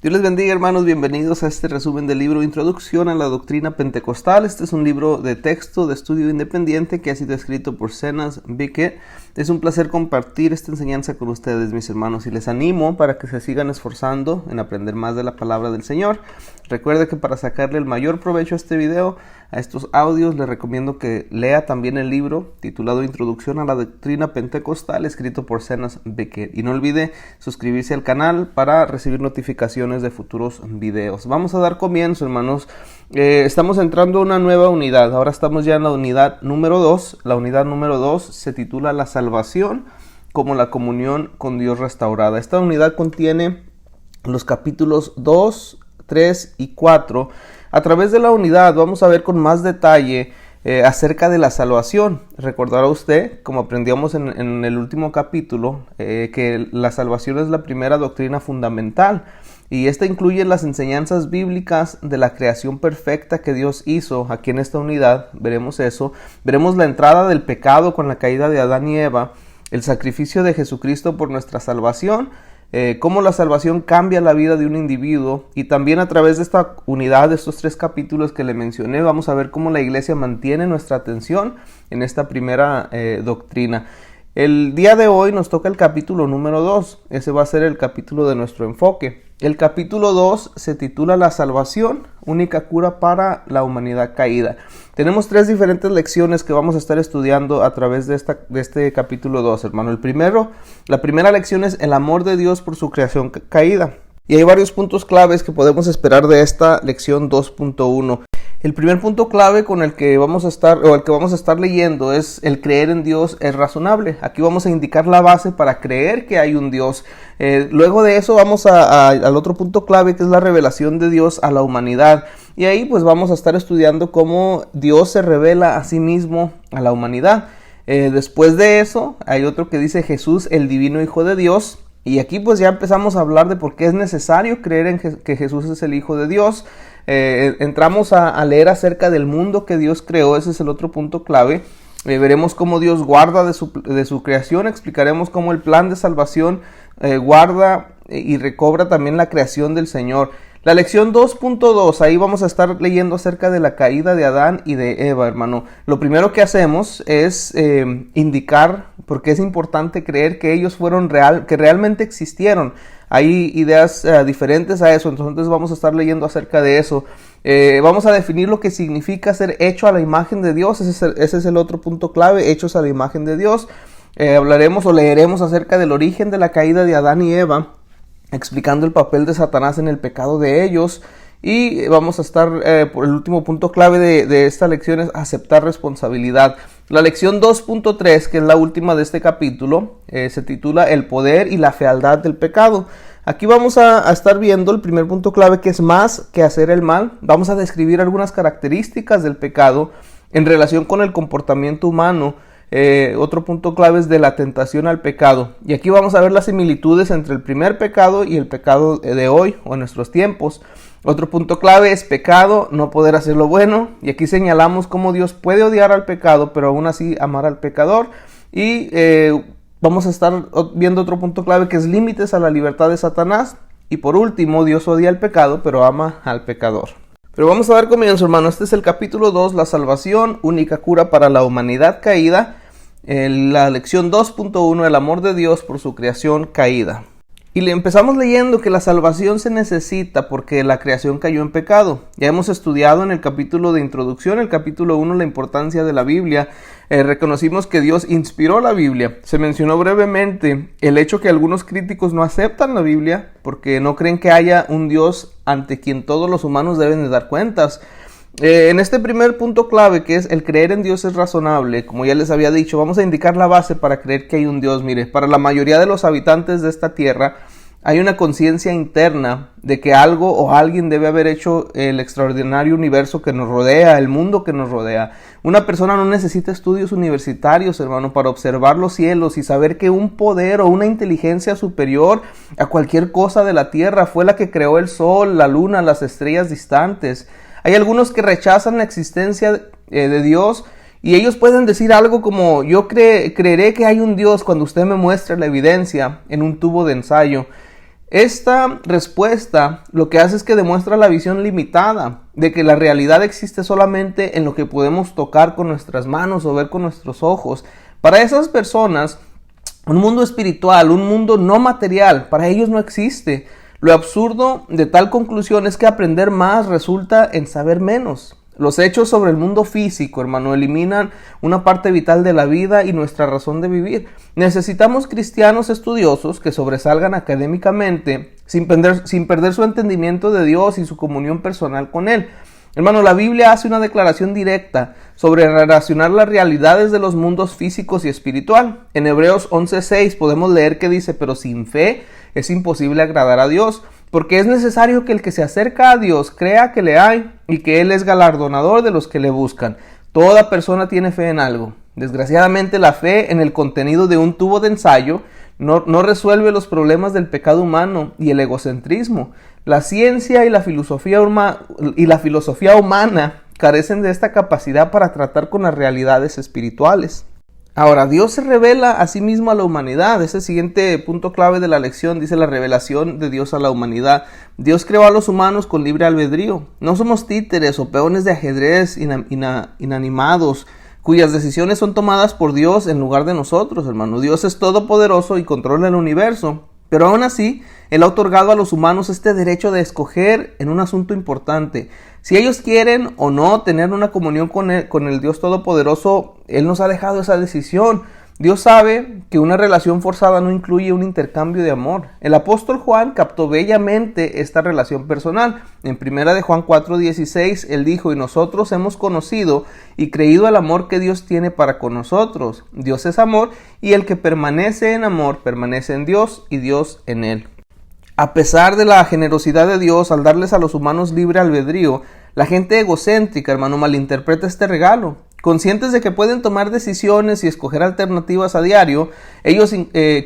Dios les bendiga, hermanos, bienvenidos a este resumen del libro Introducción a la Doctrina Pentecostal. Este es un libro de texto de estudio independiente que ha sido escrito por Zenas Beckett. Es un placer compartir esta enseñanza con ustedes, mis hermanos, y les animo para que se sigan esforzando en aprender más de la palabra del Señor. Recuerde que para sacarle el mayor provecho a este video, a estos audios, les recomiendo que lea también el libro titulado Introducción a la Doctrina Pentecostal, escrito por Zenas Beckett. Y no olvide suscribirse al canal para recibir notificaciones de futuros videos. Vamos a dar comienzo, hermanos. Estamos entrando a una nueva unidad. Ahora estamos ya en la unidad número 2. La unidad número 2 se titula La salvación como la comunión con Dios restaurada. Esta unidad contiene los capítulos 2, 3 y 4. A través de la unidad vamos a ver con más detalle acerca de la salvación. Recordará usted, como aprendíamos en el último capítulo, que la salvación es la primera doctrina fundamental. Y esta incluye las enseñanzas bíblicas de la creación perfecta que Dios hizo. Aquí en esta unidad veremos eso. Veremos la entrada del pecado con la caída de Adán y Eva, el sacrificio de Jesucristo por nuestra salvación, cómo la salvación cambia la vida de un individuo, y también a través de esta unidad, de estos 3 capítulos que le mencioné, vamos a ver cómo la iglesia mantiene nuestra atención en esta primera doctrina. El día de hoy nos toca el capítulo número 2, ese va a ser el capítulo de nuestro enfoque. El capítulo 2 se titula La salvación, única cura para la humanidad caída. Tenemos 3 diferentes lecciones que vamos a estar estudiando a través de este capítulo 2, hermano. La primera lección es el amor de Dios por su creación caída. Y hay varios puntos claves que podemos esperar de esta lección 2.1. El primer punto clave con el que vamos a estar leyendo es el creer en Dios es razonable. Aquí vamos a indicar la base para creer que hay un Dios. Luego de eso vamos al otro punto clave, que es la revelación de Dios a la humanidad. Y ahí pues vamos a estar estudiando cómo Dios se revela a sí mismo a la humanidad. Después de eso hay otro que dice Jesús, el divino Hijo de Dios. Y aquí pues ya empezamos a hablar de por qué es necesario creer en que Jesús es el Hijo de Dios. Entramos a leer acerca del mundo que Dios creó, ese es el otro punto clave. Veremos cómo Dios guarda de su creación, explicaremos cómo el plan de salvación guarda y recobra también la creación del Señor. La lección 2.2, ahí vamos a estar leyendo acerca de la caída de Adán y de Eva, hermano. Lo primero que hacemos es indicar por qué es importante creer que ellos que realmente existieron. Hay ideas diferentes a eso, entonces vamos a estar leyendo acerca de eso. Vamos a definir lo que significa ser hecho a la imagen de Dios, ese es el otro punto clave, hechos a la imagen de Dios. Hablaremos o leeremos acerca del origen de la caída de Adán y Eva, explicando el papel de Satanás en el pecado de ellos. Y vamos a estar, por el último punto clave de esta lección es aceptar responsabilidad. La lección 2.3, que es la última de este capítulo, se titula El poder y la fealdad del pecado. Aquí vamos a estar viendo el primer punto clave, que es más que hacer el mal. Vamos a describir algunas características del pecado en relación con el comportamiento humano. Otro punto clave es de la tentación al pecado. Y aquí vamos a ver las similitudes entre el primer pecado y el pecado de hoy o en nuestros tiempos. Otro punto clave es pecado, no poder hacer lo bueno. Y aquí señalamos cómo Dios puede odiar al pecado, pero aún así amar al pecador. Y vamos a estar viendo otro punto clave, que es límites a la libertad de Satanás. Y por último, Dios odia al pecado, pero ama al pecador. Pero vamos a dar comienzo, hermano. Este es el capítulo 2, la salvación, única cura para la humanidad caída. La lección 2.1, el amor de Dios por su creación caída. Y le empezamos leyendo que la salvación se necesita porque la creación cayó en pecado. Ya hemos estudiado en el capítulo de introducción, el capítulo 1, la importancia de la Biblia. Reconocimos que Dios inspiró la Biblia. Se mencionó brevemente el hecho que algunos críticos no aceptan la Biblia porque no creen que haya un Dios ante quien todos los humanos deben de dar cuentas. En este primer punto clave, que es el creer en Dios es razonable, como ya les había dicho, vamos a indicar la base para creer que hay un Dios. Mire, para la mayoría de los habitantes de esta tierra hay una conciencia interna de que algo o alguien debe haber hecho el extraordinario universo que nos rodea, el mundo que nos rodea. Una persona no necesita estudios universitarios, hermano, para observar los cielos y saber que un poder o una inteligencia superior a cualquier cosa de la tierra fue la que creó el sol, la luna, las estrellas distantes. Hay algunos que rechazan la existencia de Dios y ellos pueden decir algo como: yo creeré que hay un Dios cuando usted me muestre la evidencia en un tubo de ensayo. Esta respuesta lo que hace es que demuestra la visión limitada de que la realidad existe solamente en lo que podemos tocar con nuestras manos o ver con nuestros ojos. Para esas personas, un mundo espiritual, un mundo no material, para ellos no existe. Lo absurdo de tal conclusión es que aprender más resulta en saber menos. Los hechos sobre el mundo físico, hermano, eliminan una parte vital de la vida y nuestra razón de vivir. Necesitamos cristianos estudiosos que sobresalgan académicamente sin perder su entendimiento de Dios y su comunión personal con Él. Hermano, la Biblia hace una declaración directa sobre relacionar las realidades de los mundos físicos y espiritual. En Hebreos 11:6 podemos leer que dice: pero sin fe es imposible agradar a Dios, porque es necesario que el que se acerca a Dios crea que le hay y que Él es galardonador de los que le buscan. Toda persona tiene fe en algo. Desgraciadamente, la fe en el contenido de un tubo de ensayo no resuelve los problemas del pecado humano y el egocentrismo. La ciencia y la filosofía humana carecen de esta capacidad para tratar con las realidades espirituales. Ahora, Dios se revela a sí mismo a la humanidad. Ese siguiente punto clave de la lección dice la revelación de Dios a la humanidad. Dios creó a los humanos con libre albedrío. No somos títeres o peones de ajedrez inanimados, cuyas decisiones son tomadas por Dios en lugar de nosotros, hermano. Dios es todopoderoso y controla el universo. Pero aún así, Él ha otorgado a los humanos este derecho de escoger en un asunto importante. Si ellos quieren o no tener una comunión con el Dios Todopoderoso, Él nos ha dejado esa decisión. Dios sabe que una relación forzada no incluye un intercambio de amor. El apóstol Juan captó bellamente esta relación personal. En 1 de Juan 4:16, él dijo: y nosotros hemos conocido y creído el amor que Dios tiene para con nosotros. Dios es amor, y el que permanece en amor permanece en Dios y Dios en él. A pesar de la generosidad de Dios al darles a los humanos libre albedrío, la gente egocéntrica, hermano, malinterpreta este regalo. Conscientes de que pueden tomar decisiones y escoger alternativas a diario, ellos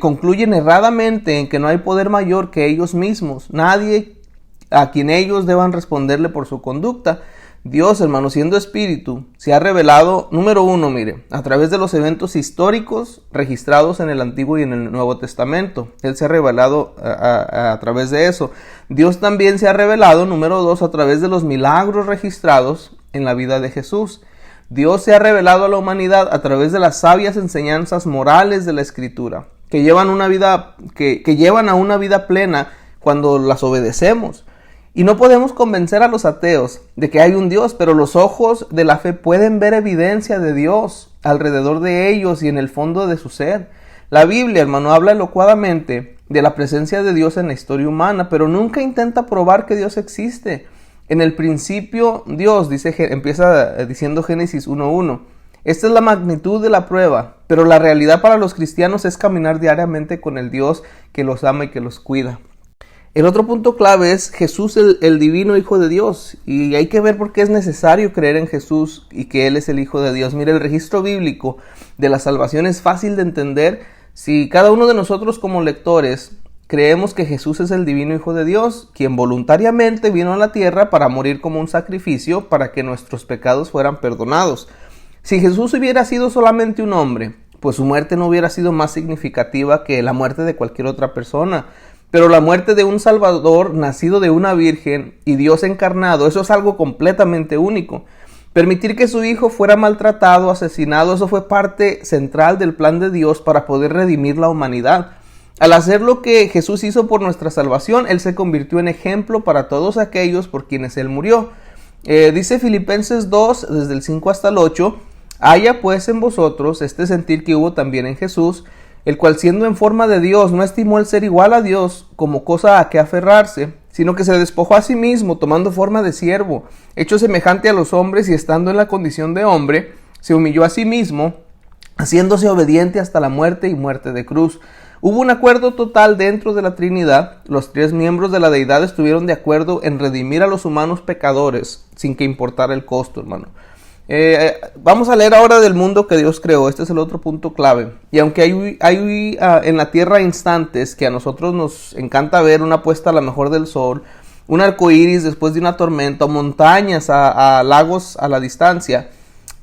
concluyen erradamente en que no hay poder mayor que ellos mismos, nadie a quien ellos deban responderle por su conducta. Dios, hermano, siendo espíritu, se ha revelado, número uno, a través de los eventos históricos registrados en el Antiguo y en el Nuevo Testamento. Él se ha revelado a través de eso. Dios también se ha revelado, número dos, a través de los milagros registrados en la vida de Jesús. Dios se ha revelado a la humanidad a través de las sabias enseñanzas morales de la Escritura, que llevan a una vida plena cuando las obedecemos. Y no podemos convencer a los ateos de que hay un Dios, pero los ojos de la fe pueden ver evidencia de Dios alrededor de ellos y en el fondo de su ser. La Biblia, hermano, habla elocuadamente de la presencia de Dios en la historia humana, pero nunca intenta probar que Dios existe. En el principio, Dios, empieza diciendo Génesis 1:1. Esta es la magnitud de la prueba, pero la realidad para los cristianos es caminar diariamente con el Dios que los ama y que los cuida. El otro punto clave es Jesús, el divino Hijo de Dios, y hay que ver por qué es necesario creer en Jesús y que Él es el Hijo de Dios. Mire, el registro bíblico de la salvación es fácil de entender si cada uno de nosotros como lectores creemos que Jesús es el divino Hijo de Dios, quien voluntariamente vino a la tierra para morir como un sacrificio para que nuestros pecados fueran perdonados. Si Jesús hubiera sido solamente un hombre, pues su muerte no hubiera sido más significativa que la muerte de cualquier otra persona. Pero la muerte de un Salvador nacido de una virgen y Dios encarnado, eso es algo completamente único. Permitir que su hijo fuera maltratado, asesinado, eso fue parte central del plan de Dios para poder redimir la humanidad. Al hacer lo que Jesús hizo por nuestra salvación, Él se convirtió en ejemplo para todos aquellos por quienes Él murió. Dice Filipenses 2, desde el 5 hasta el 8, haya pues en vosotros este sentir que hubo también en Jesús, el cual siendo en forma de Dios no estimó el ser igual a Dios como cosa a que aferrarse, sino que se despojó a sí mismo, tomando forma de siervo, hecho semejante a los hombres y estando en la condición de hombre, se humilló a sí mismo, haciéndose obediente hasta la muerte y muerte de cruz. Hubo un acuerdo total dentro de la Trinidad. Los tres miembros de la deidad estuvieron de acuerdo en redimir a los humanos pecadores, sin que importara el costo, hermano. Vamos a leer ahora del mundo que Dios creó. Este es el otro punto clave. Y aunque hay en la tierra instantes que a nosotros nos encanta ver, una puesta a la mejor del sol, un arco iris después de una tormenta, montañas a lagos a la distancia,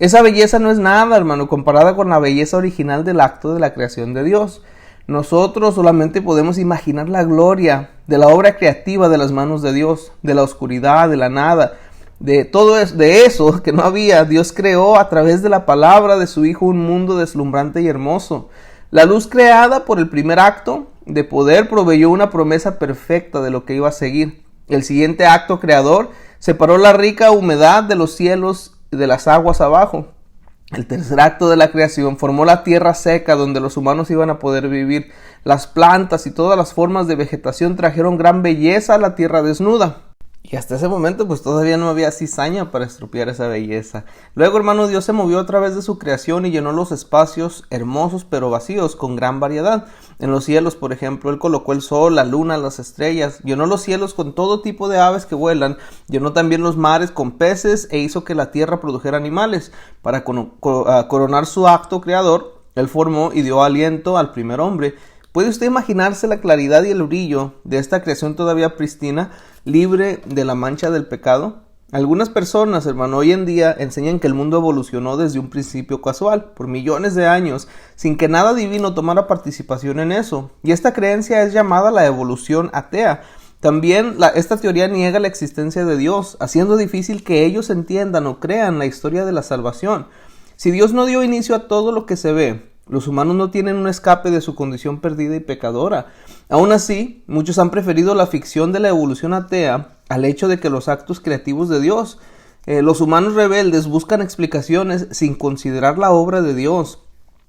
esa belleza no es nada, hermano, comparada con la belleza original del acto de la creación de Dios. Nosotros solamente podemos imaginar la gloria de la obra creativa de las manos de Dios, de la oscuridad, de la nada, de todo eso, de eso que no había. Dios creó a través de la palabra de su Hijo un mundo deslumbrante y hermoso. La luz creada por el primer acto de poder proveyó una promesa perfecta de lo que iba a seguir. El siguiente acto creador separó la rica humedad de los cielos y de las aguas abajo. El tercer acto de la creación formó la tierra seca donde los humanos iban a poder vivir. Las plantas y todas las formas de vegetación trajeron gran belleza a la tierra desnuda. Y hasta ese momento pues todavía no había cizaña para estropear esa belleza. Luego, hermano, Dios se movió a través de su creación y llenó los espacios hermosos pero vacíos con gran variedad. En los cielos, por ejemplo, Él colocó el sol, la luna, las estrellas, llenó los cielos con todo tipo de aves que vuelan, llenó también los mares con peces e hizo que la tierra produjera animales. Para coronar su acto creador, Él formó y dio aliento al primer hombre. ¿Puede usted imaginarse la claridad y el brillo de esta creación todavía pristina, libre de la mancha del pecado? Algunas personas, hermano, hoy en día enseñan que el mundo evolucionó desde un principio casual, por millones de años, sin que nada divino tomara participación en eso. Y esta creencia es llamada la evolución atea. También esta teoría niega la existencia de Dios, haciendo difícil que ellos entiendan o crean la historia de la salvación. Si Dios no dio inicio a todo lo que se ve, los humanos no tienen un escape de su condición perdida y pecadora. Aún así, muchos han preferido la ficción de la evolución atea al hecho de que los actos creativos de Dios. Los humanos rebeldes buscan explicaciones sin considerar la obra de Dios.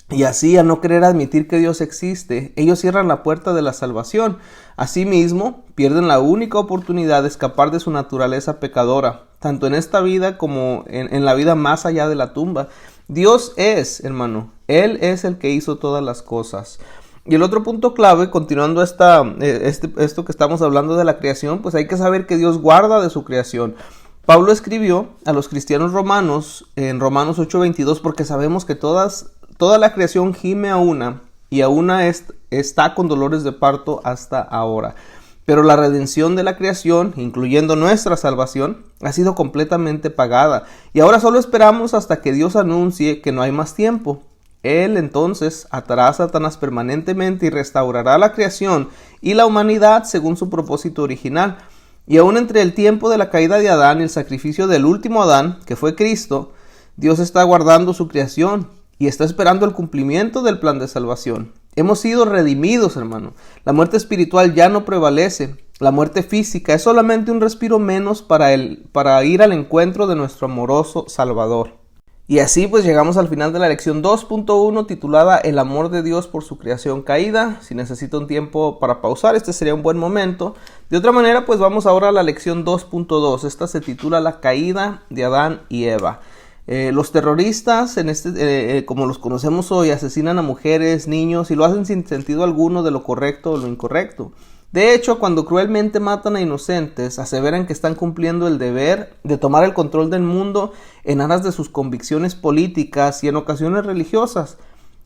Y así, a no querer admitir que Dios existe, ellos cierran la puerta de la salvación. Asimismo, pierden la única oportunidad de escapar de su naturaleza pecadora, tanto en esta vida como en la vida más allá de la tumba. Dios es, hermano, Él es el que hizo todas las cosas. Y el otro punto clave, continuando esto que estamos hablando de la creación, pues hay que saber que Dios guarda de su creación. Pablo escribió a los cristianos romanos en Romanos 8:22, porque sabemos que toda la creación gime a una, y a una está con dolores de parto hasta ahora. Pero la redención de la creación, incluyendo nuestra salvación, ha sido completamente pagada. Y ahora solo esperamos hasta que Dios anuncie que no hay más tiempo. Él entonces atará a Satanás permanentemente y restaurará la creación y la humanidad según su propósito original. Y aún entre el tiempo de la caída de Adán y el sacrificio del último Adán, que fue Cristo, Dios está guardando su creación y está esperando el cumplimiento del plan de salvación. Hemos sido redimidos, hermano. La muerte espiritual ya no prevalece. La muerte física es solamente un respiro menos para ir al encuentro de nuestro amoroso Salvador. Y así pues llegamos al final de la lección 2.1 titulada El amor de Dios por su creación caída. Si necesita un tiempo para pausar, este sería un buen momento. De otra manera, pues vamos ahora a la lección 2.2. Esta se titula La caída de Adán y Eva. Los terroristas, como los conocemos hoy, asesinan a mujeres, niños y lo hacen sin sentido alguno de lo correcto o lo incorrecto. De hecho, cuando cruelmente matan a inocentes, aseveran que están cumpliendo el deber de tomar el control del mundo en aras de sus convicciones políticas y en ocasiones religiosas.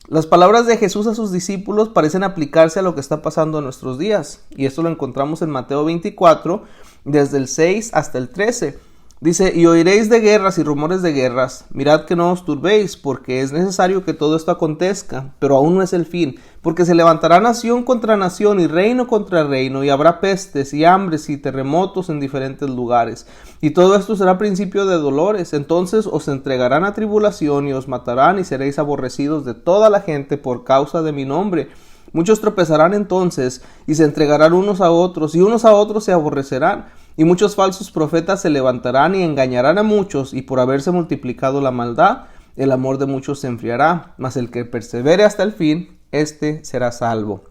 Las palabras de Jesús a sus discípulos parecen aplicarse a lo que está pasando en nuestros días, y esto lo encontramos en Mateo 24, desde el 6 hasta el 13. Dice, y oiréis de guerras y rumores de guerras, mirad que no os turbéis, porque es necesario que todo esto acontezca, pero aún no es el fin, porque se levantará nación contra nación y reino contra reino, y habrá pestes y hambres y terremotos en diferentes lugares, y todo esto será principio de dolores. Entonces os entregarán a tribulación y os matarán y seréis aborrecidos de toda la gente por causa de mi nombre. Muchos tropezarán entonces y se entregarán unos a otros, y unos a otros se aborrecerán. Y muchos falsos profetas se levantarán y engañarán a muchos, y por haberse multiplicado la maldad, el amor de muchos se enfriará. Mas el que persevere hasta el fin, éste será salvo.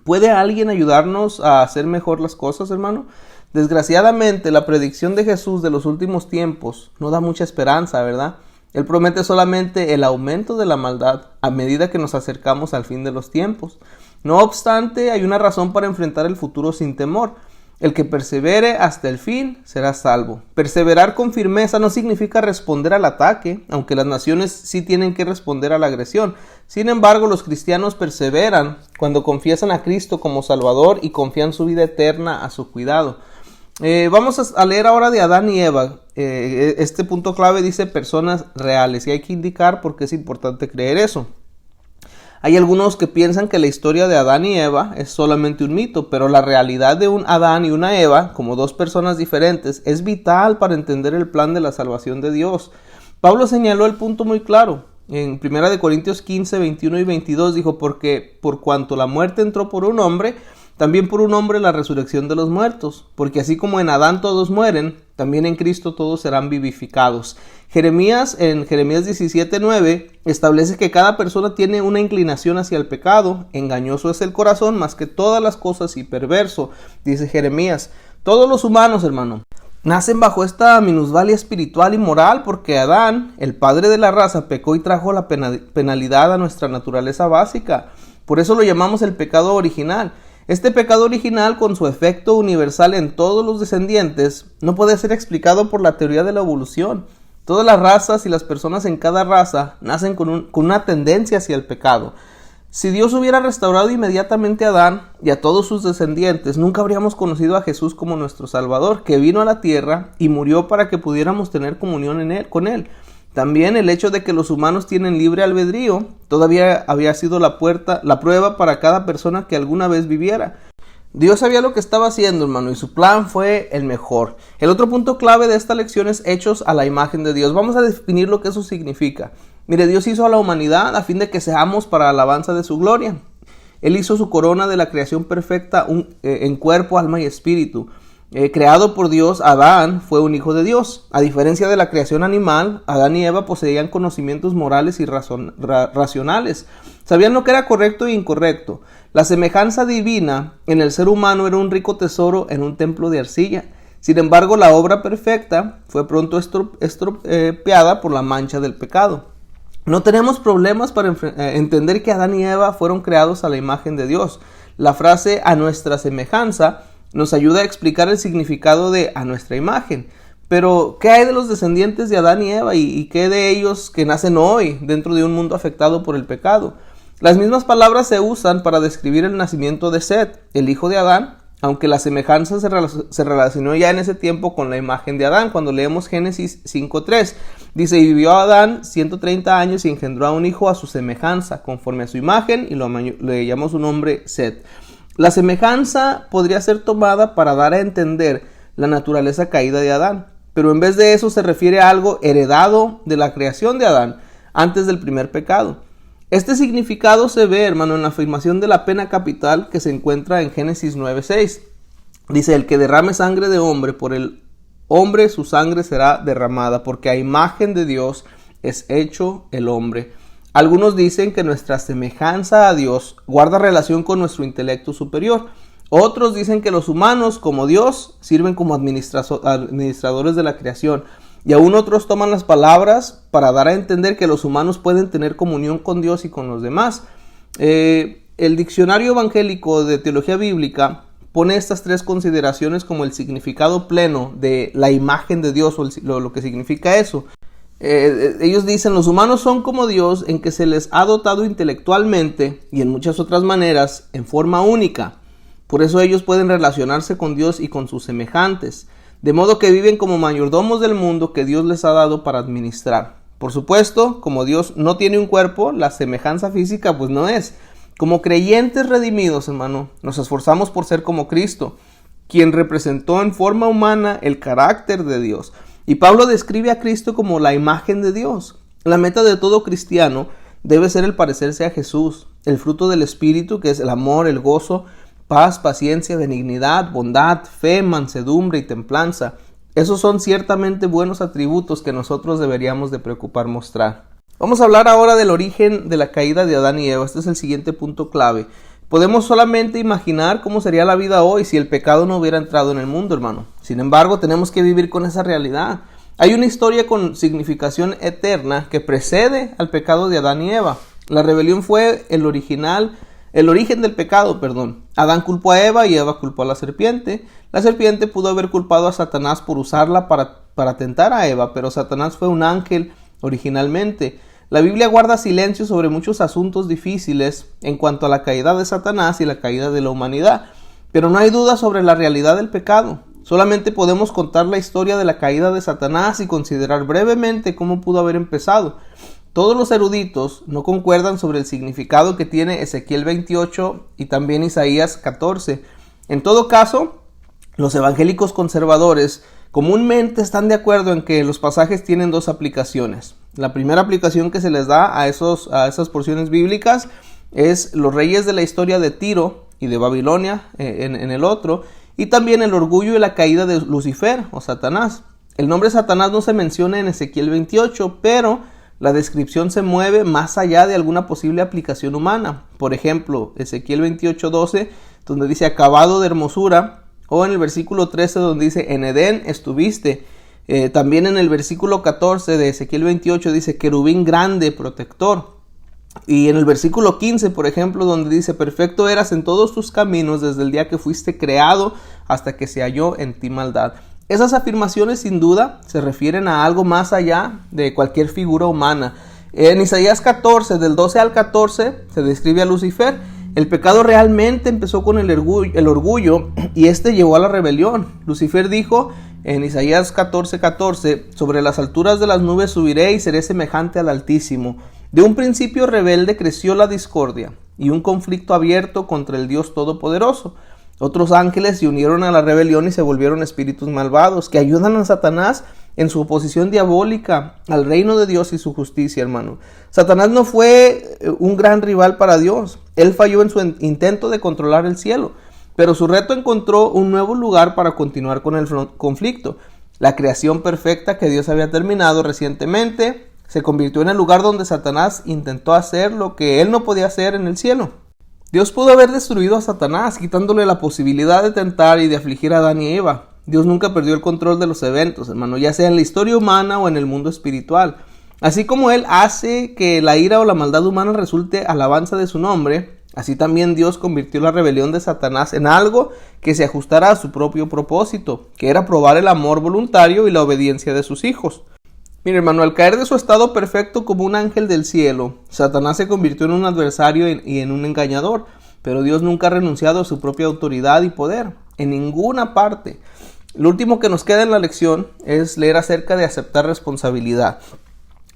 ¿Puede alguien ayudarnos a hacer mejor las cosas, hermano? Desgraciadamente, la predicción de Jesús de los últimos tiempos no da mucha esperanza, ¿verdad? Él promete solamente el aumento de la maldad a medida que nos acercamos al fin de los tiempos. No obstante, hay una razón para enfrentar el futuro sin temor. El que persevere hasta el fin será salvo. Perseverar con firmeza no significa responder al ataque, aunque las naciones sí tienen que responder a la agresión. Sin embargo, los cristianos perseveran cuando confiesan a Cristo como Salvador y confían su vida eterna a su cuidado. Vamos a leer ahora de Adán y Eva. Este punto clave dice personas reales, y hay que indicar por qué es importante creer eso. Hay algunos que piensan que la historia de Adán y Eva es solamente un mito, pero la realidad de un Adán y una Eva, como dos personas diferentes, es vital para entender el plan de la salvación de Dios. Pablo señaló el punto muy claro. En 1 Corintios 15, 21 y 22 dijo, porque por cuanto la muerte entró por un hombre, también por un hombre la resurrección de los muertos, porque así como en Adán todos mueren, también en Cristo todos serán vivificados. En Jeremías 17:9 establece que cada persona tiene una inclinación hacia el pecado, engañoso es el corazón más que todas las cosas y perverso, dice Jeremías. Todos los humanos, hermano, nacen bajo esta minusvalía espiritual y moral porque Adán, el padre de la raza, pecó y trajo la penalidad a nuestra naturaleza básica. Por eso lo llamamos el pecado original. Este pecado original, con su efecto universal en todos los descendientes, no puede ser explicado por la teoría de la evolución. Todas las razas y las personas en cada raza nacen con una tendencia hacia el pecado. Si Dios hubiera restaurado inmediatamente a Adán y a todos sus descendientes, nunca habríamos conocido a Jesús como nuestro Salvador, que vino a la tierra y murió para que pudiéramos tener comunión con Él. También el hecho de que los humanos tienen libre albedrío todavía había sido la prueba para cada persona que alguna vez viviera. Dios sabía lo que estaba haciendo, hermano, y su plan fue el mejor. El otro punto clave de esta lección es hechos a la imagen de Dios. Vamos a definir lo que eso significa. Mire, Dios hizo a la humanidad a fin de que seamos para alabanza de su gloria. Él hizo su corona de la creación perfecta en cuerpo, alma y espíritu. Creado por Dios, Adán fue un hijo de Dios. A diferencia de la creación animal, Adán y Eva poseían conocimientos morales y racionales. Sabían lo que era correcto e incorrecto. La semejanza divina en el ser humano era un rico tesoro en un templo de arcilla. Sin embargo, la obra perfecta fue pronto estropeada por la mancha del pecado. No tenemos problemas para entender que Adán y Eva fueron creados a la imagen de Dios. La frase "a nuestra semejanza" nos ayuda a explicar el significado de "a nuestra imagen". Pero, ¿qué hay de los descendientes de Adán y Eva? ¿Y qué de ellos que nacen hoy dentro de un mundo afectado por el pecado? Las mismas palabras se usan para describir el nacimiento de Set, el hijo de Adán, aunque la semejanza se relacionó ya en ese tiempo con la imagen de Adán. Cuando leemos Génesis 5:3, dice, y vivió Adán 130 años y engendró a un hijo a su semejanza, conforme a su imagen, y le llamó su nombre Set. La semejanza podría ser tomada para dar a entender la naturaleza caída de Adán, pero en vez de eso se refiere a algo heredado de la creación de Adán antes del primer pecado. Este significado se ve, hermano, en la afirmación de la pena capital que se encuentra en Génesis 9:6. Dice, el que derrame sangre de hombre, por el hombre su sangre será derramada, porque a imagen de Dios es hecho el hombre. Algunos dicen que nuestra semejanza a Dios guarda relación con nuestro intelecto superior. Otros dicen que los humanos, como Dios, sirven como administradores de la creación. Y aún otros toman las palabras para dar a entender que los humanos pueden tener comunión con Dios y con los demás. El diccionario evangélico de teología bíblica pone estas tres consideraciones como el significado pleno de la imagen de Dios, o lo que significa eso. Ellos dicen, los humanos son como Dios en que se les ha dotado intelectualmente y en muchas otras maneras en forma única. Por eso ellos pueden relacionarse con Dios y con sus semejantes. De modo que viven como mayordomos del mundo que Dios les ha dado para administrar. Por supuesto, como Dios no tiene un cuerpo, la semejanza física pues no es. Como creyentes redimidos, hermano, nos esforzamos por ser como Cristo, quien representó en forma humana el carácter de Dios. Y Pablo describe a Cristo como la imagen de Dios. La meta de todo cristiano debe ser el parecerse a Jesús, el fruto del Espíritu, que es el amor, el gozo, paz, paciencia, benignidad, bondad, fe, mansedumbre y templanza. Esos son ciertamente buenos atributos que nosotros deberíamos de preocupar mostrar. Vamos a hablar ahora del origen de la caída de Adán y Eva. Este es el siguiente punto clave. Podemos solamente imaginar cómo sería la vida hoy si el pecado no hubiera entrado en el mundo, hermano. Sin embargo, tenemos que vivir con esa realidad. Hay una historia con significación eterna que precede al pecado de Adán y Eva. La rebelión fue el origen del pecado, Adán culpó a Eva y Eva culpó a la serpiente. La serpiente pudo haber culpado a Satanás por usarla para tentar a Eva, pero Satanás fue un ángel originalmente. La Biblia guarda silencio sobre muchos asuntos difíciles en cuanto a la caída de Satanás y la caída de la humanidad, pero no hay duda sobre la realidad del pecado. Solamente podemos contar la historia de la caída de Satanás y considerar brevemente cómo pudo haber empezado. Todos los eruditos no concuerdan sobre el significado que tiene Ezequiel 28 y también Isaías 14. En todo caso, los evangélicos conservadores comúnmente están de acuerdo en que los pasajes tienen dos aplicaciones. La primera aplicación que se les da a esas porciones bíblicas es los reyes de la historia de Tiro y de Babilonia en el otro, y también el orgullo y la caída de Lucifer o Satanás. El nombre Satanás no se menciona en Ezequiel 28, pero la descripción se mueve más allá de alguna posible aplicación humana. Por ejemplo, Ezequiel 28:12, donde dice acabado de hermosura, o en el versículo 13 donde dice en Edén estuviste. También en el versículo 14 de Ezequiel 28 dice querubín grande, protector. Y en el versículo 15, por ejemplo, donde dice perfecto eras en todos tus caminos desde el día que fuiste creado hasta que se halló en ti maldad. Esas afirmaciones sin duda se refieren a algo más allá de cualquier figura humana. En Isaías 14, del 12 al 14, se describe a Lucifer. El pecado realmente empezó con el orgullo y este llevó a la rebelión. Lucifer dijo en Isaías 14:14, sobre las alturas de las nubes subiré y seré semejante al Altísimo. De un principio rebelde creció la discordia y un conflicto abierto contra el Dios Todopoderoso. Otros ángeles se unieron a la rebelión y se volvieron espíritus malvados que ayudan a Satanás en su oposición diabólica al reino de Dios y su justicia, hermano. Satanás no fue un gran rival para Dios. Él falló en su intento de controlar el cielo, pero su reto encontró un nuevo lugar para continuar con el conflicto. La creación perfecta que Dios había terminado recientemente se convirtió en el lugar donde Satanás intentó hacer lo que él no podía hacer en el cielo. Dios pudo haber destruido a Satanás, quitándole la posibilidad de tentar y de afligir a Adán y Eva. Dios nunca perdió el control de los eventos, hermano, ya sea en la historia humana o en el mundo espiritual. Así como Él hace que la ira o la maldad humana resulte alabanza de su nombre, así también Dios convirtió la rebelión de Satanás en algo que se ajustara a su propio propósito, que era probar el amor voluntario y la obediencia de sus hijos. Mire, hermano, al caer de su estado perfecto como un ángel del cielo, Satanás se convirtió en un adversario y en un engañador, pero Dios nunca ha renunciado a su propia autoridad y poder, en ninguna parte. Lo último que nos queda en la lección es leer acerca de aceptar responsabilidad.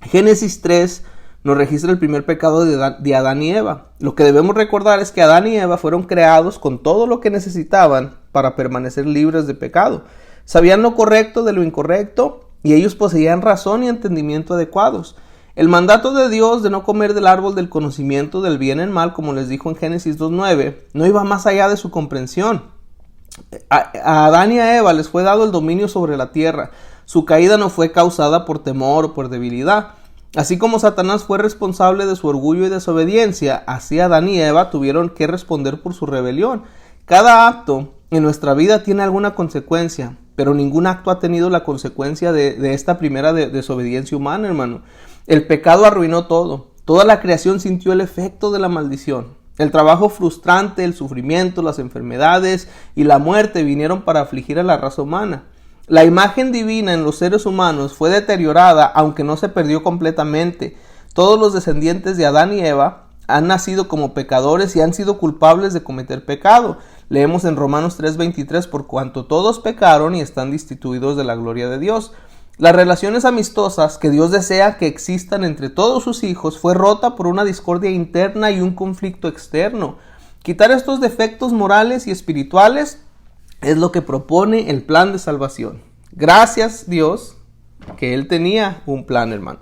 Génesis 3 nos registra el primer pecado de Adán y Eva. Lo que debemos recordar es que Adán y Eva fueron creados con todo lo que necesitaban para permanecer libres de pecado. Sabían lo correcto de lo incorrecto y ellos poseían razón y entendimiento adecuados. El mandato de Dios de no comer del árbol del conocimiento del bien y el mal, como les dijo en Génesis 2:9, no iba más allá de su comprensión. A Adán y a Eva les fue dado el dominio sobre la tierra. Su caída no fue causada por temor o por debilidad. Así como Satanás fue responsable de su orgullo y desobediencia, así Adán y Eva tuvieron que responder por su rebelión. Cada acto en nuestra vida tiene alguna consecuencia, pero ningún acto ha tenido la consecuencia de esta primera desobediencia humana, hermano. El pecado arruinó todo. Toda la creación sintió el efecto de la maldición. El trabajo frustrante, el sufrimiento, las enfermedades y la muerte vinieron para afligir a la raza humana. La imagen divina en los seres humanos fue deteriorada, aunque no se perdió completamente. Todos los descendientes de Adán y Eva han nacido como pecadores y han sido culpables de cometer pecado. Leemos en Romanos 3:23, por cuanto todos pecaron y están destituidos de la gloria de Dios. Las relaciones amistosas que Dios desea que existan entre todos sus hijos fue rota por una discordia interna y un conflicto externo. Quitar estos defectos morales y espirituales es lo que propone el plan de salvación. Gracias Dios que Él tenía un plan, hermano.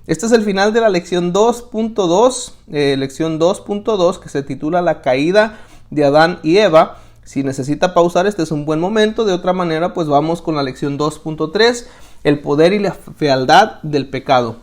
Este es el final de la lección 2.2, que se titula La caída de Adán y Eva. Si necesita pausar, este es un buen momento. De otra manera, pues vamos con la lección 2.3, el poder y la fealdad del pecado.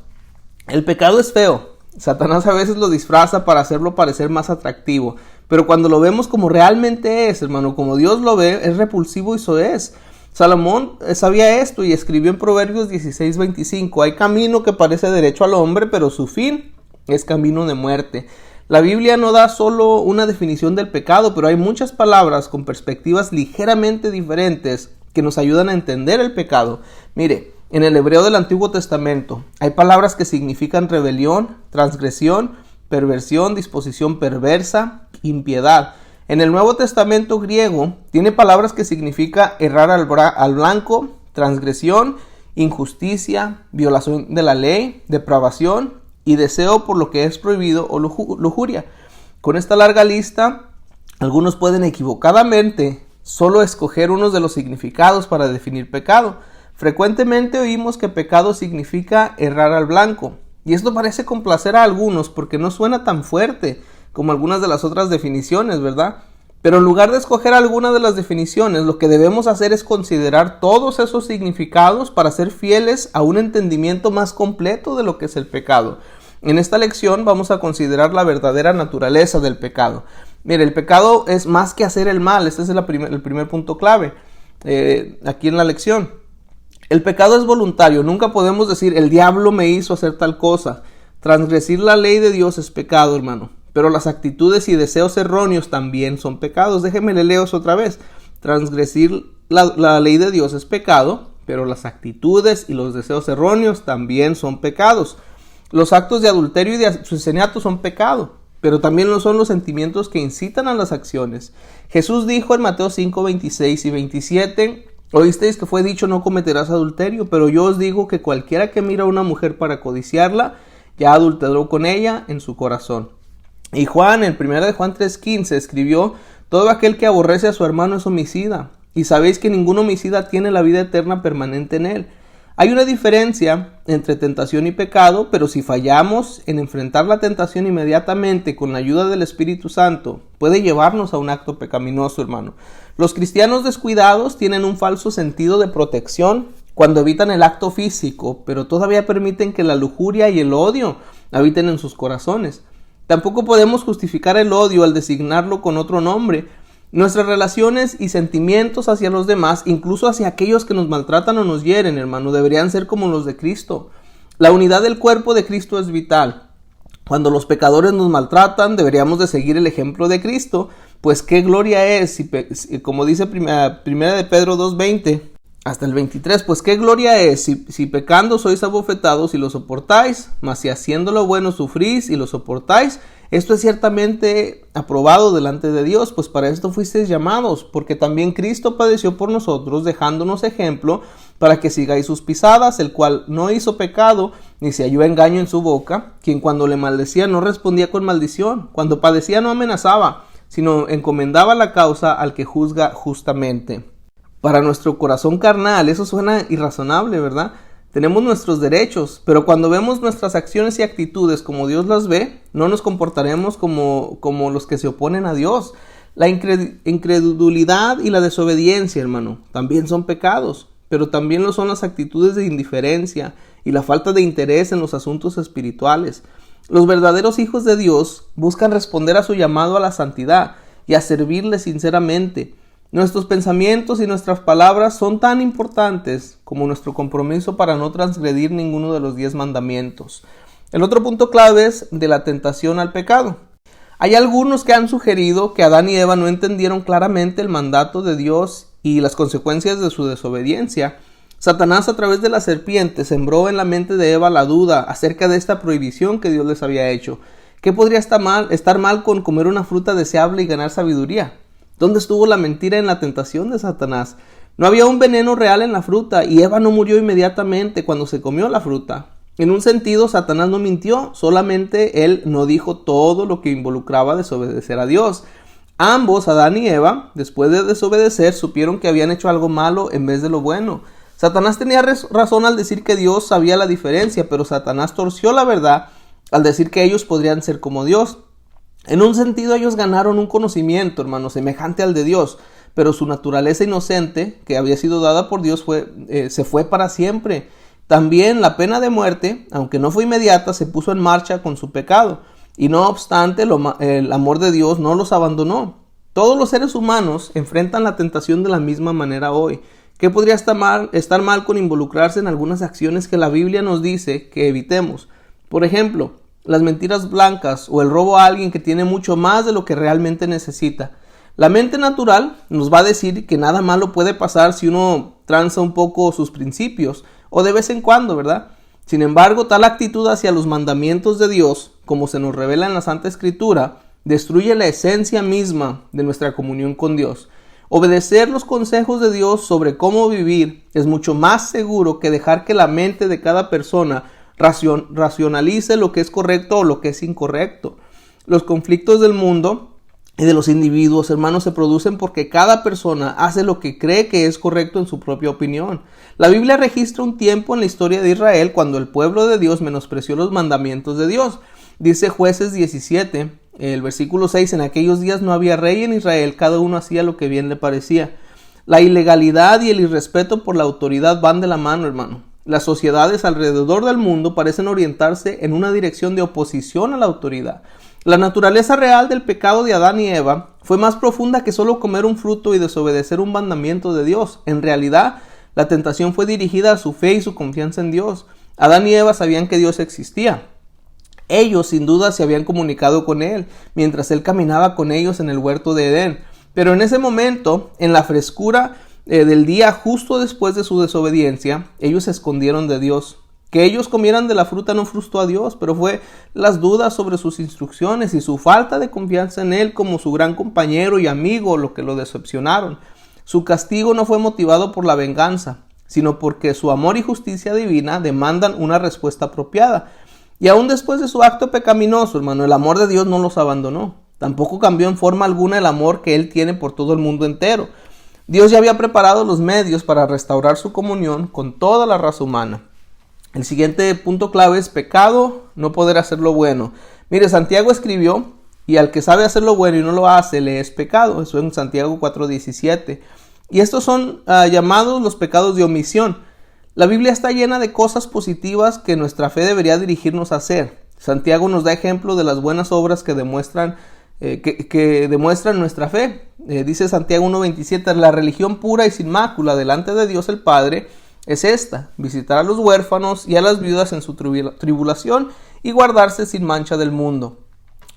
El pecado es feo. Satanás a veces lo disfraza para hacerlo parecer más atractivo. Pero cuando lo vemos como realmente es, hermano, como Dios lo ve, es repulsivo y soez. Salomón sabía esto y escribió en Proverbios 16:25, hay camino que parece derecho al hombre, pero su fin es camino de muerte. La Biblia no da solo una definición del pecado, pero hay muchas palabras con perspectivas ligeramente diferentes que nos ayudan a entender el pecado. Mire, en el hebreo del Antiguo Testamento hay palabras que significan rebelión, transgresión, perversión, disposición perversa, impiedad. En el Nuevo Testamento griego tiene palabras que significa errar al blanco, transgresión, injusticia, violación de la ley, depravación y deseo por lo que es prohibido o lujuria. Con esta larga lista, algunos pueden equivocadamente solo escoger unos de los significados para definir pecado. Frecuentemente oímos que pecado significa errar al blanco, y esto parece complacer a algunos porque no suena tan fuerte como algunas de las otras definiciones, ¿verdad? Pero en lugar de escoger alguna de las definiciones, lo que debemos hacer es considerar todos esos significados para ser fieles a un entendimiento más completo de lo que es el pecado. En esta lección vamos a considerar la verdadera naturaleza del pecado. Mire, el pecado es más que hacer el mal. Este es el primer punto clave aquí en la lección. El pecado es voluntario. Nunca podemos decir, el diablo me hizo hacer tal cosa. Transgredir la ley de Dios es pecado, hermano. Pero las actitudes y deseos erróneos también son pecados. Déjenme le leo eso otra vez. Transgredir la ley de Dios es pecado, pero las actitudes y los deseos erróneos también son pecados. Los actos de adulterio y de asesinato son pecado, pero también lo son los sentimientos que incitan a las acciones. Jesús dijo en Mateo 5, 26 y 27, oísteis que fue dicho no cometerás adulterio, pero yo os digo que cualquiera que mira a una mujer para codiciarla, ya adulteró con ella en su corazón. Y Juan, en 1 Juan 3:15, escribió, todo aquel que aborrece a su hermano es homicida, y sabéis que ningún homicida tiene la vida eterna permanente en él. Hay una diferencia entre tentación y pecado, pero si fallamos en enfrentar la tentación inmediatamente con la ayuda del Espíritu Santo, puede llevarnos a un acto pecaminoso, hermano. Los cristianos descuidados tienen un falso sentido de protección cuando evitan el acto físico, pero todavía permiten que la lujuria y el odio habiten en sus corazones. Tampoco podemos justificar el odio al designarlo con otro nombre. Nuestras relaciones y sentimientos hacia los demás, incluso hacia aquellos que nos maltratan o nos hieren, hermano, deberían ser como los de Cristo. La unidad del cuerpo de Cristo es vital. Cuando los pecadores nos maltratan, deberíamos de seguir el ejemplo de Cristo, pues qué gloria es, como dice primera de Pedro 2:20 hasta el 23, pues qué gloria es si pecando sois abofetados y lo soportáis, mas si haciendo lo bueno sufrís y lo soportáis, esto es ciertamente aprobado delante de Dios, pues para esto fuisteis llamados, porque también Cristo padeció por nosotros, dejándonos ejemplo para que sigáis sus pisadas, el cual no hizo pecado, ni se halló engaño en su boca, quien cuando le maldecía no respondía con maldición, cuando padecía no amenazaba, sino encomendaba la causa al que juzga justamente. Para nuestro corazón carnal eso suena irrazonable, ¿verdad? Tenemos nuestros derechos, pero cuando vemos nuestras acciones y actitudes como Dios las ve, no nos comportaremos como los que se oponen a Dios. La incredulidad y la desobediencia, hermano, también son pecados, pero también lo son las actitudes de indiferencia y la falta de interés en los asuntos espirituales. Los verdaderos hijos de Dios buscan responder a su llamado a la santidad y a servirle sinceramente. Nuestros pensamientos y nuestras palabras son tan importantes como nuestro compromiso para no transgredir ninguno de los 10 mandamientos. El otro punto clave es de la tentación al pecado. Hay algunos que han sugerido que Adán y Eva no entendieron claramente el mandato de Dios y las consecuencias de su desobediencia. Satanás, a través de la serpiente, sembró en la mente de Eva la duda acerca de esta prohibición que Dios les había hecho. ¿Qué podría estar mal con comer una fruta deseable y ganar sabiduría? ¿Dónde estuvo la mentira en la tentación de Satanás? No había un veneno real en la fruta y Eva no murió inmediatamente cuando se comió la fruta. En un sentido, Satanás no mintió, solamente él no dijo todo lo que involucraba desobedecer a Dios. Ambos, Adán y Eva, después de desobedecer, supieron que habían hecho algo malo en vez de lo bueno. Satanás tenía razón al decir que Dios sabía la diferencia, pero Satanás torció la verdad al decir que ellos podrían ser como Dios. En un sentido, ellos ganaron un conocimiento, hermano, semejante al de Dios, pero su naturaleza inocente, que había sido dada por Dios, se fue para siempre. También la pena de muerte, aunque no fue inmediata, se puso en marcha con su pecado, y no obstante, el amor de Dios no los abandonó. Todos los seres humanos enfrentan la tentación de la misma manera hoy. ¿Qué podría estar mal con involucrarse en algunas acciones que la Biblia nos dice que evitemos? Por ejemplo, las mentiras blancas o el robo a alguien que tiene mucho más de lo que realmente necesita. La mente natural nos va a decir que nada malo puede pasar si uno tranza un poco sus principios, o de vez en cuando, ¿verdad? Sin embargo, tal actitud hacia los mandamientos de Dios, como se nos revela en la Santa Escritura, destruye la esencia misma de nuestra comunión con Dios. Obedecer los consejos de Dios sobre cómo vivir es mucho más seguro que dejar que la mente de cada persona racionalice lo que es correcto o lo que es incorrecto. Los conflictos del mundo y de los individuos, hermanos, se producen porque cada persona hace lo que cree que es correcto en su propia opinión. La Biblia registra un tiempo en la historia de Israel cuando el pueblo de Dios menospreció los mandamientos de Dios. Dice Jueces 17, el versículo 6, en aquellos días no había rey en Israel, cada uno hacía lo que bien le parecía. La ilegalidad y el irrespeto por la autoridad van de la mano, hermano. Las sociedades alrededor del mundo parecen orientarse en una dirección de oposición a la autoridad. La naturaleza real del pecado de Adán y Eva fue más profunda que solo comer un fruto y desobedecer un mandamiento de Dios. En realidad, la tentación fue dirigida a su fe y su confianza en Dios. Adán y Eva sabían que Dios existía. Ellos, sin duda, se habían comunicado con Él, mientras Él caminaba con ellos en el huerto de Edén. Pero en ese momento, en la frescura del día justo después de su desobediencia, ellos se escondieron de Dios. Que ellos comieran de la fruta no frustró a Dios, pero fue las dudas sobre sus instrucciones y su falta de confianza en Él como su gran compañero y amigo lo que lo decepcionaron. Su castigo no fue motivado por la venganza, sino porque su amor y justicia divina demandan una respuesta apropiada. Y aún después de su acto pecaminoso, hermano, el amor de Dios no los abandonó. Tampoco cambió en forma alguna el amor que Él tiene por todo el mundo entero. Dios ya había preparado los medios para restaurar su comunión con toda la raza humana. El siguiente punto clave es pecado, no poder hacer lo bueno. Mire, Santiago escribió, y al que sabe hacer lo bueno y no lo hace, le es pecado. Eso en Santiago 4:17. Y estos son llamados los pecados de omisión. La Biblia está llena de cosas positivas que nuestra fe debería dirigirnos a hacer. Santiago nos da ejemplo de las buenas obras que demuestran nuestra fe. Dice Santiago 1:27, la religión pura y sin mácula delante de Dios el Padre es esta: visitar a los huérfanos y a las viudas en su tribulación y guardarse sin mancha del mundo.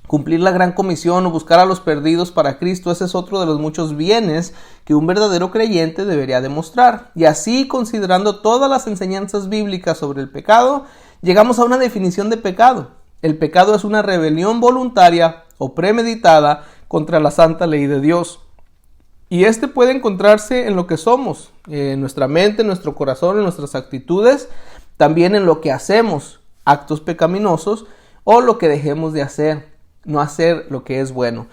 Cumplir la gran comisión o buscar a los perdidos para Cristo, ese es otro de los muchos bienes que un verdadero creyente debería demostrar. Y así, considerando todas las enseñanzas bíblicas sobre el pecado, llegamos a una definición de pecado. El pecado es una rebelión voluntaria o premeditada contra la santa ley de Dios. Y este puede encontrarse en lo que somos, en nuestra mente, en nuestro corazón, en nuestras actitudes, también en lo que hacemos, actos pecaminosos, o lo que dejemos de hacer, no hacer lo que es bueno.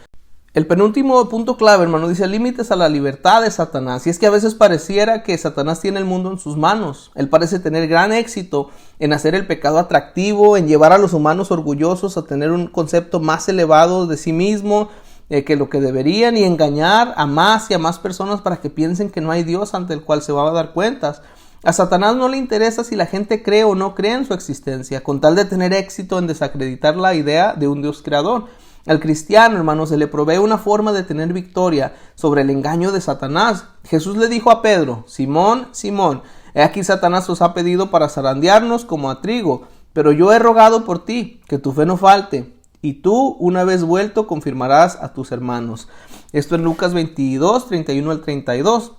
El penúltimo punto clave, hermano, dice límites a la libertad de Satanás. Y es que a veces pareciera que Satanás tiene el mundo en sus manos. Él parece tener gran éxito en hacer el pecado atractivo, en llevar a los humanos orgullosos a tener un concepto más elevado de sí mismo que lo que deberían, y engañar a más y a más personas para que piensen que no hay Dios ante el cual se va a dar cuentas. A Satanás no le interesa si la gente cree o no cree en su existencia, con tal de tener éxito en desacreditar la idea de un Dios creador. Al cristiano, hermano, se le provee una forma de tener victoria sobre el engaño de Satanás. Jesús le dijo a Pedro: Simón, Simón, he aquí Satanás os ha pedido para zarandearnos como a trigo, pero yo he rogado por ti, que tu fe no falte, y tú, una vez vuelto, confirmarás a tus hermanos. Esto en Lucas 22, 31 al 32.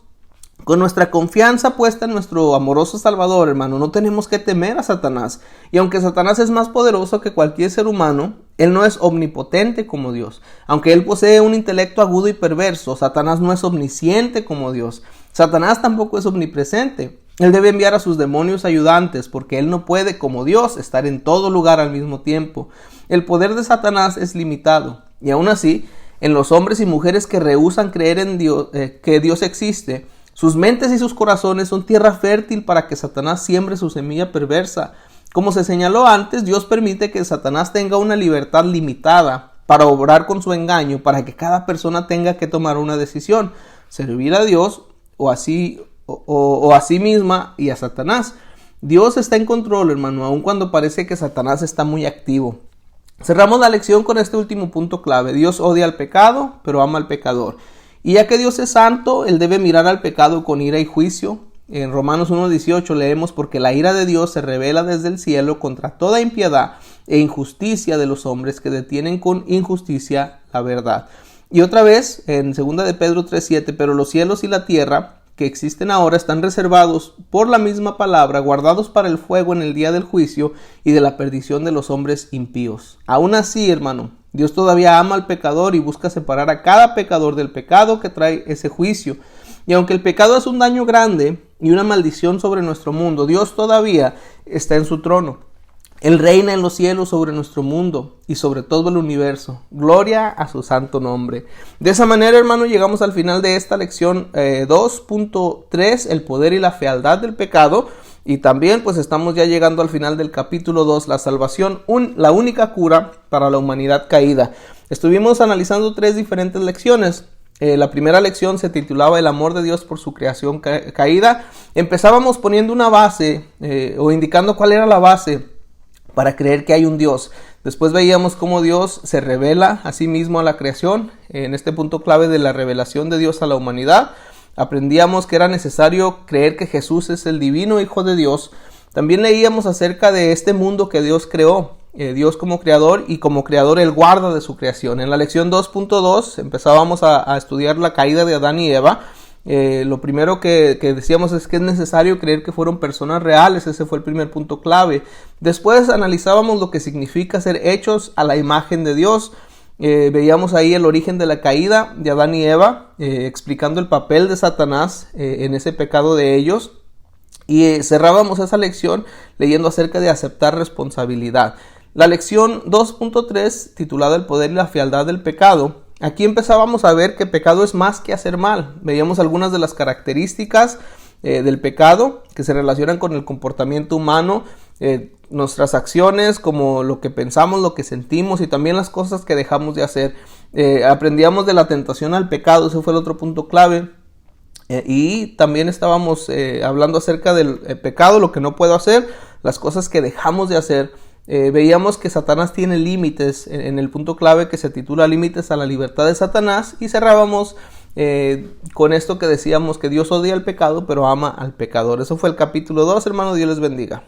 Con nuestra confianza puesta en nuestro amoroso Salvador, hermano, no tenemos que temer a Satanás. Y aunque Satanás es más poderoso que cualquier ser humano, él no es omnipotente como Dios. Aunque él posee un intelecto agudo y perverso, Satanás no es omnisciente como Dios. Satanás tampoco es omnipresente. Él debe enviar a sus demonios ayudantes, porque él no puede, como Dios, estar en todo lugar al mismo tiempo. El poder de Satanás es limitado. Y aún así, en los hombres y mujeres que rehúsan creer en Dios, que Dios existe, sus mentes y sus corazones son tierra fértil para que Satanás siembre su semilla perversa. Como se señaló antes, Dios permite que Satanás tenga una libertad limitada para obrar con su engaño, para que cada persona tenga que tomar una decisión: servir a Dios o a sí misma y a Satanás. Dios está en control, hermano, aun cuando parece que Satanás está muy activo. Cerramos la lección con este último punto clave: Dios odia al pecado, pero ama al pecador. Y ya que Dios es santo, Él debe mirar al pecado con ira y juicio. En Romanos 1:18 leemos: porque la ira de Dios se revela desde el cielo contra toda impiedad e injusticia de los hombres que detienen con injusticia la verdad. Y otra vez en 2 de Pedro 3:7, pero los cielos y la tierra que existen ahora están reservados por la misma palabra, guardados para el fuego en el día del juicio y de la perdición de los hombres impíos. Aún así, hermano, Dios todavía ama al pecador y busca separar a cada pecador del pecado que trae ese juicio. Y aunque el pecado es un daño grande y una maldición sobre nuestro mundo, Dios todavía está en su trono. Él reina en los cielos sobre nuestro mundo y sobre todo el universo. Gloria a su santo nombre. De esa manera, hermano, llegamos al final de esta lección 2.3, el poder y la fealdad del pecado. Y también pues estamos ya llegando al final del capítulo 2, la salvación, la única cura para la humanidad caída. Estuvimos analizando 3 diferentes lecciones. La primera lección se titulaba El amor de Dios por su creación caída. Empezábamos poniendo una base o indicando cuál era la base para creer que hay un Dios. Después veíamos cómo Dios se revela a sí mismo a la creación, en este punto clave de la revelación de Dios a la humanidad. Aprendíamos que era necesario creer que Jesús es el divino Hijo de Dios. También leíamos acerca de este mundo que Dios creó, Dios como creador, y como creador Él guarda de su creación. En la lección 2.2 empezábamos a estudiar la caída de Adán y Eva. Lo primero que decíamos es que es necesario creer que fueron personas reales. Ese fue el primer punto clave. Después analizábamos lo que significa ser hechos a la imagen de Dios. Veíamos ahí el origen de la caída de Adán y Eva, explicando el papel de Satanás en ese pecado de ellos. Y cerrábamos esa lección leyendo acerca de aceptar responsabilidad. La lección 2.3, titulada El poder y la fealdad del pecado. Aquí empezábamos a ver que pecado es más que hacer mal. Veíamos algunas de las características del pecado que se relacionan con el comportamiento humano, nuestras acciones, como lo que pensamos, lo que sentimos y también las cosas que dejamos de hacer. Aprendíamos de la tentación al pecado, ese fue el otro punto clave. Y también estábamos hablando acerca del pecado, lo que no puedo hacer, las cosas que dejamos de hacer. Veíamos que Satanás tiene límites en el punto clave que se titula Límites a la libertad de Satanás, y cerrábamos con esto que decíamos que Dios odia el pecado pero ama al pecador. Eso fue el capítulo 2, hermano. Dios les bendiga.